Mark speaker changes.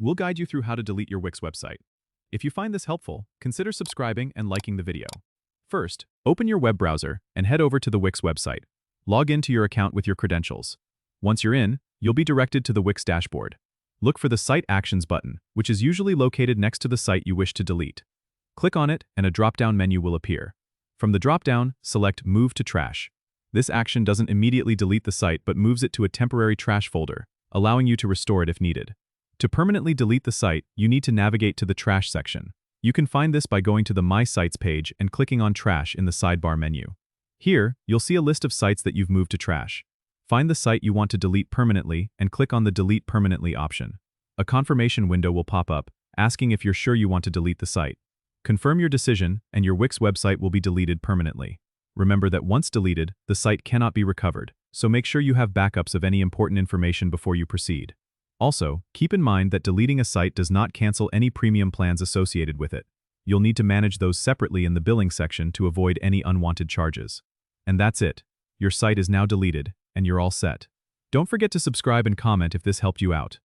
Speaker 1: we'll guide you through how to delete your Wix website. If you find this helpful, consider subscribing and liking the video. First, open your web browser and head over to the Wix website. Log into your account with your credentials. Once you're in, you'll be directed to the Wix dashboard. Look for the Site Actions button, which is usually located next to the site you wish to delete. Click on it and a drop-down menu will appear. From the drop-down, select Move to Trash. This action doesn't immediately delete the site but moves it to a temporary trash folder, allowing you to restore it if needed. To permanently delete the site, you need to navigate to the Trash section. You can find this by going to the My Sites page and clicking on Trash in the sidebar menu. Here, you'll see a list of sites that you've moved to trash. Find the site you want to delete permanently and click on the Delete Permanently option. A confirmation window will pop up, asking if you're sure you want to delete the site. Confirm your decision, and your Wix website will be deleted permanently. Remember that once deleted, the site cannot be recovered, so make sure you have backups of any important information before you proceed. Also, keep in mind that deleting a site does not cancel any premium plans associated with it. You'll need to manage those separately in the billing section to avoid any unwanted charges. And that's it. Your site is now deleted, and you're all set. Don't forget to subscribe and comment if this helped you out.